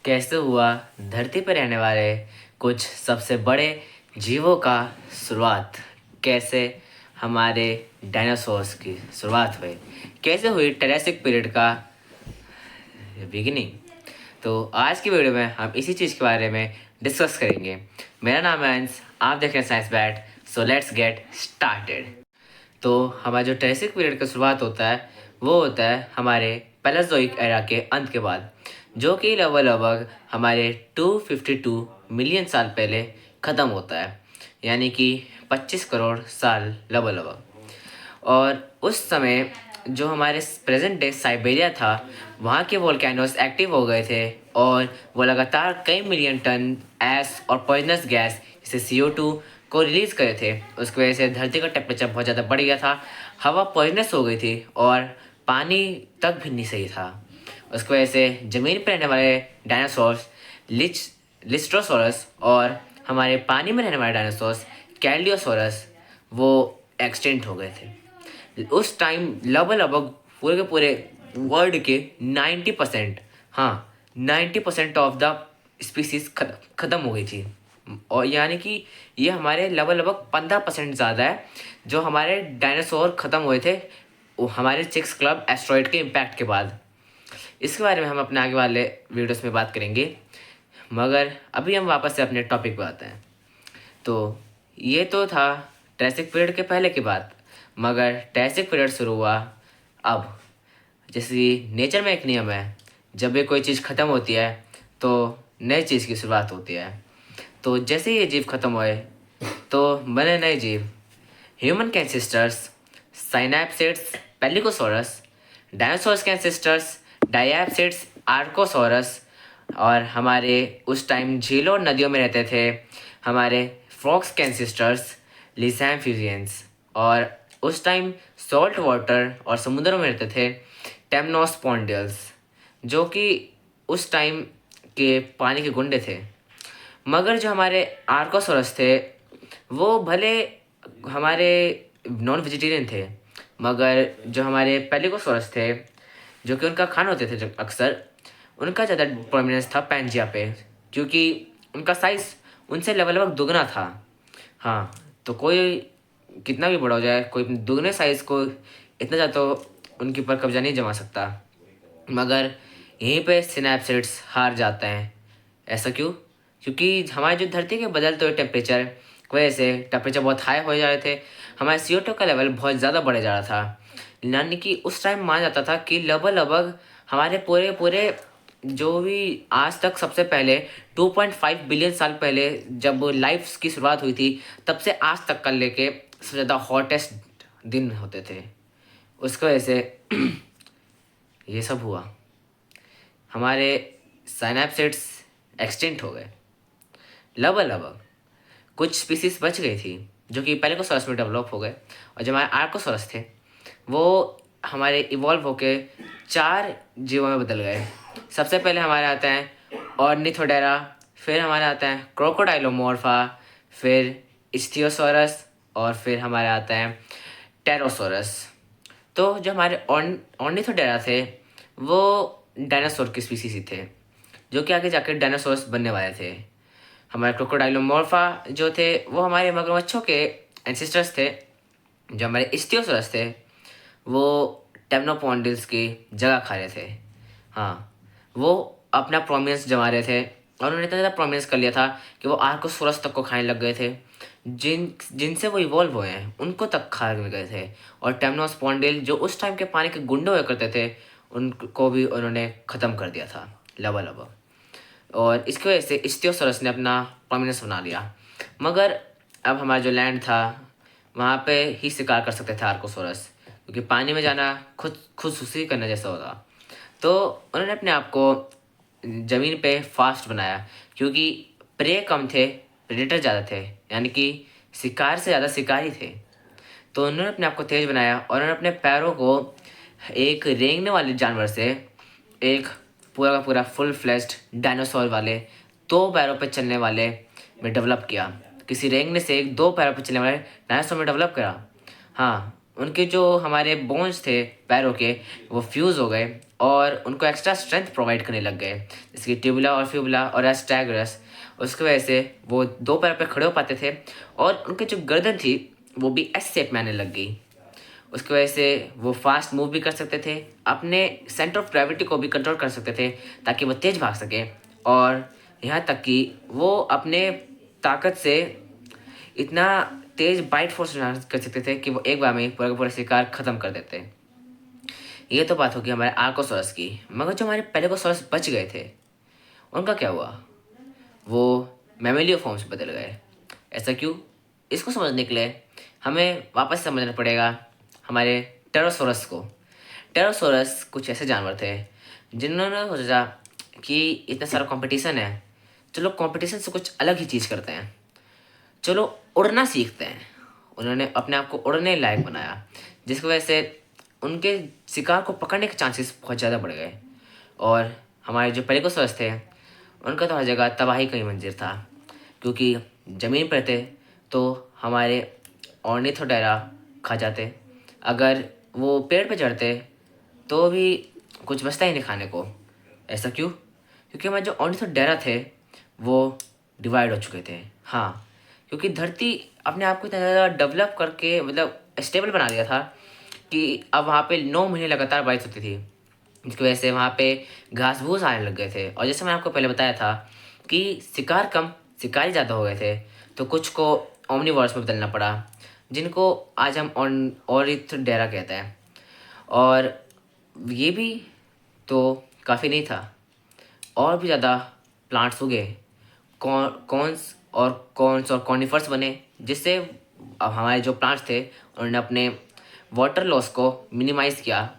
कैसे हुआ धरती पर रहने वाले कुछ सबसे बड़े जीवों का शुरुआत। कैसे हमारे डायनासोर्स की शुरुआत हुई। कैसे हुई ट्रेसिक पीरियड का बिगिनिंग। तो आज की वीडियो में हम इसी चीज़ के बारे में डिस्कस करेंगे। मेरा नाम है अंश, आप देख रहे हैं science bat. So let's get started. तो हमारा जो ट्रेसिक पीरियड का शुरुआत होता है वो होता है हमारे पैलेज़ोइक एरा के अंत के बाद, जो कि लगभग हमारे 252 मिलियन साल पहले ख़त्म होता है, यानी कि 25 करोड़ साल लगभग। और उस समय जो हमारे प्रेजेंट डे साइबेरिया था, वहाँ के वोल्केनोस एक्टिव हो गए थे और वो लगातार कई मिलियन टन ऐश और पॉइजनस गैस जैसे CO2 को रिलीज़ करे थे। उसकी वजह से धरती का टेम्परेचर बहुत ज़्यादा बढ़ गया था, हवा पॉइजनस हो गई थी और पानी तक भी नहीं सही था। उसकी वजह से ज़मीन पर रहने वाले डायनासोर्स लिस्ट्रोसोरस और हमारे पानी में रहने वाले डायनासोर्स कैल्डियोसोरस वो एक्सटेंट हो गए थे। उस टाइम लगभग पूरे के पूरे वर्ल्ड के 90%, हाँ 90% ऑफ द स्पीसीज ख़त्म हो गई थी। और यानी कि ये हमारे लगभग 15% ज़्यादा है जो हमारे डायनासोर ख़त्म हुए थे वो हमारे सिक्स क्लब एस्ट्रॉयड के इम्पैक्ट के बाद। इसके बारे में हम अपने आगे वाले वीडियोस में बात करेंगे, मगर अभी हम वापस से अपने टॉपिक पर आते हैं। तो ये तो था ट्रेसिक पीरियड के पहले की बात, मगर ट्रेसिक पीरियड शुरू हुआ अब। जैसे नेचर में एक नियम है, जब भी कोई चीज़ ख़त्म होती है तो नई चीज़ की शुरुआत होती है। तो जैसे ही ये जीव ख़त्म हुए तो बने नए जीव। ह्यूमन के एंसेस्टर्स साइनैप्सिड्स पेलिकोसोरस, डायनासोर्स के एंसेस्टर्स डायैप्सिड्स आर्कोसोरस, और हमारे उस टाइम झीलों और नदियों में रहते थे हमारे फ्रॉक्स के एंसेस्टर्स लिसैम्फिजियंस, और उस टाइम सॉल्ट वाटर और समुद्रों में रहते थे टेम्नोस्पोंडियल्स, जो कि उस टाइम के पानी के गुंडे थे। मगर जो हमारे आर्कोसोरस थे वो भले हमारे नॉन वेजिटेरियन थे, मगर जो हमारे पेलिकोसोरस थे जो कि उनका खाना होते थे जो अक्सर, उनका ज़्यादा प्रोमिनेंस था पैंजिया पे, क्योंकि उनका साइज़ उनसे लगभग दुगना था। हाँ, तो कोई कितना भी बड़ा हो जाए, कोई दुगने साइज़ को इतना ज़्यादा तो उनके ऊपर कब्जा नहीं जमा सकता। मगर यहीं पे सिनैप्सिड्स हार जाते हैं। ऐसा क्यों? क्योंकि हमारे जो धरती के बदलते हुए टेम्परेचर की वजह से टेम्परेचर बहुत हाई हो जा रहे थे, हमारे CO2 का लेवल बहुत ज़्यादा बढ़ जा रहा था। यानी कि उस टाइम माना जाता था कि लगभग हमारे पूरे पूरे जो भी आज तक सबसे पहले 2.5 बिलियन साल पहले जब लाइफ की शुरुआत हुई थी, तब से आज तक का लेके सबसे ज़्यादा हॉटेस्ट दिन होते थे। उसकी वजह से ये सब हुआ, हमारे साइनैप्सिड्स एक्सटिंक्ट हो गए। लगभग कुछ स्पीसीज बच गई थी जो कि पेलिकोसोरस में डेवलप हो गए, और जो हमारे आर्कोसोरस थे वो हमारे इवॉल्व होके 4 जीवों में बदल गए। सबसे पहले हमारे आते हैं ऑर्निथोडेरा, फिर हमारे आते हैं क्रोकोडाइलोमोर्फा, फिर इस्थियोसोरस, और फिर हमारे आते हैं टेरोसोरस। तो जो हमारे ऑर्निथोडेरा थे वो डायनासोर की स्पीसीज ही थे जो कि आगे जाकर डायनासोर्स बनने वाले थे। हमारे क्रोकोडाइलोमोर्फा जो थे वो हमारे मगरमच्छों के एंसेस्टर्स थे। जो हमारे इस्थियोसोरस थे वो टेम्नोपोडिल्स की जगह खा रहे थे। हाँ, वो अपना प्रोमिनेंस जमा रहे थे और उन्होंने इतना ज़्यादा प्रोमिनेंस कर लिया था कि वो आर्कोसोरस तक को खाने लग गए थे। जिनसे वो इवॉल्व हुए हैं उनको तक खाने गए थे। और टेम्नोस्पोंडिल जो उस टाइम के पानी के गुंडे हुआ करते थे उनको भी उन्होंने ख़त्म कर दिया था लगभग। और इसकी वजह से इस्थियोसोरस ने अपना प्रोमिनेंस बना लिया। मगर अब हमारा जो लैंड था वहाँ पे ही शिकार कर सकते थे आर्कोसोरस, क्योंकि पानी में जाना खुदकुशी करने जैसा होगा। तो उन्होंने अपने आप को ज़मीन पे फास्ट बनाया, क्योंकि प्रे कम थे, प्रेडेटर ज़्यादा थे, यानी कि शिकार से ज़्यादा शिकारी थे। तो उन्होंने अपने आप को तेज़ बनाया और उन्होंने अपने पैरों को एक रेंगने वाले जानवर से एक पूरा का पूरा फुल फ्लेश्ड डायनासोर वाले 2 पैरों पर चलने वाले में डेवलप किया। किसी रेंगने से एक 2 पैरों पर चलने वाले डायनासोर में डेवलप करा। हाँ, उनके जो हमारे बोन्स थे पैरों के, वो फ्यूज़ हो गए और उनको एक्स्ट्रा स्ट्रेंथ प्रोवाइड करने लग गए, जैसे कि ट्यूबुला और फ्यूबुला और एस्टैगरस। उसकी वजह से वो दो पैर पे खड़े हो पाते थे और उनकी जो गर्दन थी वो भी एस शेप में आने लग गई। उसकी वजह से वो फास्ट मूव भी कर सकते थे, अपने सेंटर ऑफ ग्रेविटी को भी कंट्रोल कर सकते थे ताकि वो तेज भाग सके, और यहाँ तक कि वो अपने ताकत से इतना तेज बाइट फोर्स कर सकते थे कि वो एक बार में ही पूरा का पूरा शिकार खत्म कर देते। ये तो बात होगी हमारे आर्कोसॉरस की, मगर जो हमारे पेलेगोसॉरस बच गए थे उनका क्या हुआ? वो मैमेलियो फॉर्म्स बदल गए। ऐसा क्यों? इसको समझने के लिए हमें वापस समझना पड़ेगा हमारे टेरोसोरस को। टेरोसोरस कुछ ऐसे जानवर थे जिन्होंने सोचा कि इतना सारा कंपटीशन है, चलो कंपटीशन से कुछ अलग ही चीज़ करते हैं, चलो उड़ना सीखते हैं। उन्होंने अपने आप को उड़ने लायक बनाया, जिसकी वजह से उनके शिकार को पकड़ने के चांसेस बहुत ज़्यादा बढ़ गए। और हमारे जो पेलिकोसॉरस थे उनका तो हर जगह तबाही का ही मंजिर था, क्योंकि ज़मीन पर थे तो हमारे ऑर्निथोडेरा खा जाते, अगर वो पेड़ पे चढ़ते तो भी कुछ बचता ही नहीं खाने को। ऐसा क्यों? क्योंकि हमारे जो ऑर्निथोडेरा थे वो डिवाइड हो चुके थे। हाँ, क्योंकि धरती अपने आप को इतना ज़्यादा डेवलप करके मतलब स्टेबल बना दिया था कि अब वहाँ पे 9 महीने लगातार बारिश होती थी, जिसकी वजह से वहाँ पे घास फूस आने लग गए थे। और जैसे मैंने आपको पहले बताया था कि शिकार कम शिकारी ज़्यादा हो गए थे, तो कुछ को ओमनीवोरस में बदलना पड़ा, जिनको आज हम ऑर्निथोडेरा कहते हैं। और ये भी तो काफ़ी नहीं था, और भी ज़्यादा प्लांट्स उगे, कॉर्न्स और कॉनिफर्स बने, जिससे अब हमारे जो प्लांट्स थे उन्होंने अपने वाटर लॉस को मिनिमाइज़ किया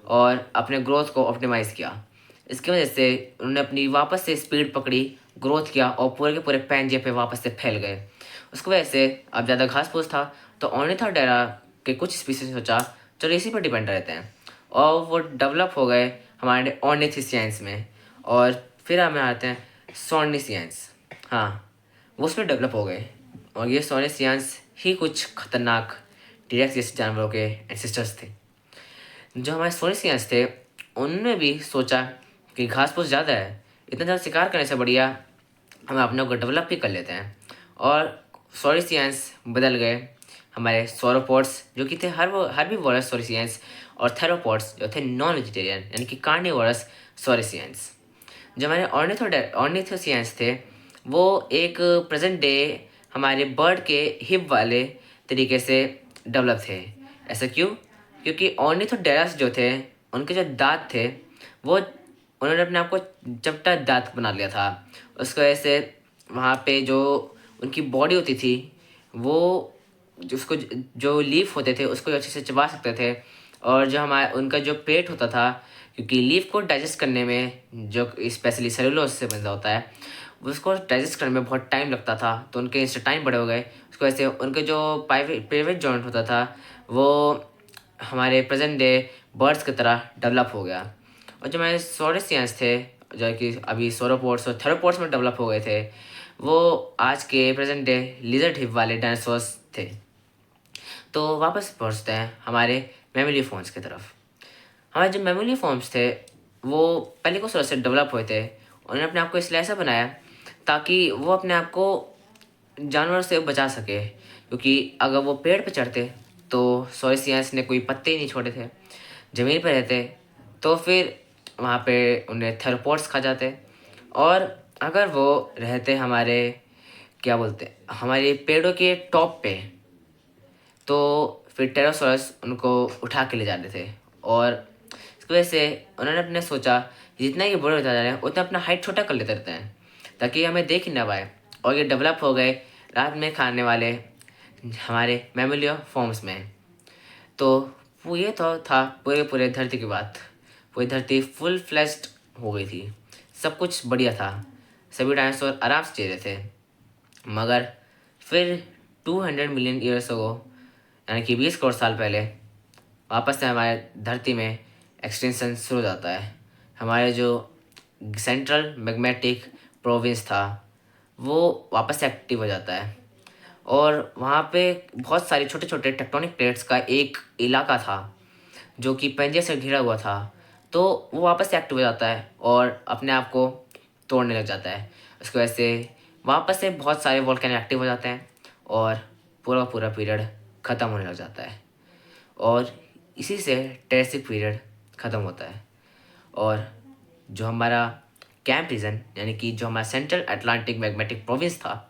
और अपने ग्रोथ को ऑप्टिमाइज़ किया। इसकी वजह से उन्होंने अपनी वापस से स्पीड पकड़ी, ग्रोथ किया और पूरे के पूरे पैंजिया पे वापस से फैल गए। उसकी वजह से अब ज़्यादा घास फूस था, तो ऑर्निथोडेरा के कुछ स्पीसीज ने सोचा चलो इसी पर डिपेंड रहते हैं, और वो डेवलप हो गए हमारे ऑर्निथिसियंस में। और फिर हमें आते हैं सोर्निसियंस। हाँ, वो उसमें डेवलप हो गए, और ये सोर्निसियंस ही कुछ खतरनाक टीरेक्स जैसे जानवरों के एंसेस्टर्स थे। जो हमारे सोर्निसियंस थे उनने भी सोचा कि घास फूस ज़्यादा है, इतना ज़्यादा शिकार करने से बढ़िया हम अपने को डेवलप भी कर लेते हैं। और सोरिसियंस बदल गए हमारे सोरोपोड्स, जो कि थे हर्बीवोरस सोरिसियंस, और थेरोपोड्स जो थे नॉन वेजिटेरियन यानी कि कार्निवोरस सोरिसियंस। जो हमारे ऑर्निथोसियंस थे वो एक प्रेजेंट डे हमारे बर्ड के हिप वाले तरीके से डेवलप थे। ऐसा क्यों? क्योंकि ऑर्निथोडेरस जो थे उनके जो दांत थे वो उन्होंने अपने आप को चपटा दांत बना लिया था। उसकी वजह से वहाँ पे जो उनकी बॉडी होती थी वो उसको जो लीफ होते थे उसको अच्छे से चबा सकते थे। और जो हमारा उनका जो पेट होता था, क्योंकि लीफ को डाइजेस्ट करने में जो स्पेशली सेलुलोज से बना होता है, उसको डाइजेस्ट करने में बहुत टाइम लगता था, तो उनके इंस्टेटाइन बड़े हो गए। उसकी वजह से उनके जो प्राइवेट जॉइंट होता था वो हमारे प्रेजेंट डे बर्ड्स की तरह डेवलप हो गया। और जो हमारे सोरेसियंस थे जो कि अभी सोरोपोड्स और थेरोपोड्स में डेवलप हो गए थे, वो आज के प्रेजेंट डे लिजर्ड हिप वाले डायनासोर्स थे। तो वापस पहुँचते हैं हमारे मेमोरी फोन्स की तरफ। हमारे जो मेमोरी फॉर्म्स थे वो पेलिकोसोरस से डेवलप हुए थे। उन्होंने अपने आप को इसलिए ऐसा बनाया ताकि वो अपने आप को जानवर से बचा सके, क्योंकि अगर वो पेड़ पे चढ़ते तो सोरेसियंस ने कोई पत्ते ही नहीं छोड़े थे, ज़मीन पे रहते तो फिर वहाँ पे उन्हें थेरोपोड्स खा जाते। और अगर वो रहते हमारे क्या बोलते हमारे पेड़ों के टॉप पे, तो फिर टेरोसोरस उनको उठा के ले जाते थे। और इसकी वजह से उन्होंने अपने सोचा जितना ये बड़े होते जा रहे हैं उतना अपना हाइट छोटा कर लेते रहते हैं ताकि हमें देख ही ना पाए। और ये डेवलप हो गए रात में खाने वाले हमारे मैमलिया फॉर्म्स में। तो वो ये तो था पूरे पूरे धरती की बात। पूरी धरती फुल फ्लेश्ड हो गई थी, सब कुछ बढ़िया था, सभी डायनासोर आराम से जी रहे थे। मगर फिर 200 मिलियन ईयर्स अगो यानी कि 20 करोड़ साल पहले वापस से हमारे धरती में एक्सटेंशन शुरू हो जाता है। हमारे जो सेंट्रल मैग्मेटिक प्रोविंस था वो वापस से एक्टिव हो जाता है। और वहाँ पे बहुत सारे छोटे छोटे टेक्टोनिक प्लेट्स का एक इलाका था जो कि पंजे से घिरा हुआ था। तो वो वापस से एक्टिव हो जाता है और अपने आप को तोड़ने लग जाता है। उसकी वजह से वापस से बहुत सारे वोल्केनो एक्टिव हो जाते हैं और पूरा पूरा पीरियड ख़त्म होने लग जाता है और इसी से टेरेसिक पीरियड ख़त्म होता है। और जो हमारा कैंप रीजन यानी कि जो हमारा सेंट्रल अटलांटिक मैग्मेटिक प्रोविंस था,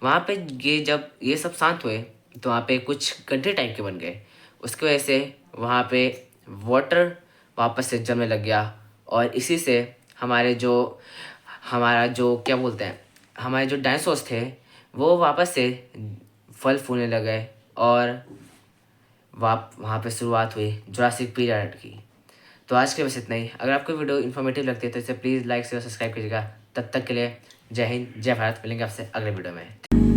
वहाँ पे जब ये सब शांत हुए तो वहाँ पे कुछ गड्ढे टाइप के बन गए। उसकी वजह से वहाँ पे वाटर वापस से जमने लग गया और इसी से हमारा जो क्या बोलते हैं, हमारे जो डायनासोर्स थे वो वापस से फल फूलने लगे और वहाँ पे शुरुआत हुई जुरासिक पीरियड की। तो आज के बस इतना ही। अगर आपको वीडियो इन्फॉर्मेटिव लगती है तो इसे प्लीज़ लाइक शेयर सब्सक्राइब कीजिएगा। तब तक के लिए जय हिंद, जय भारत। मिलेंगे आपसे अगले वीडियो में।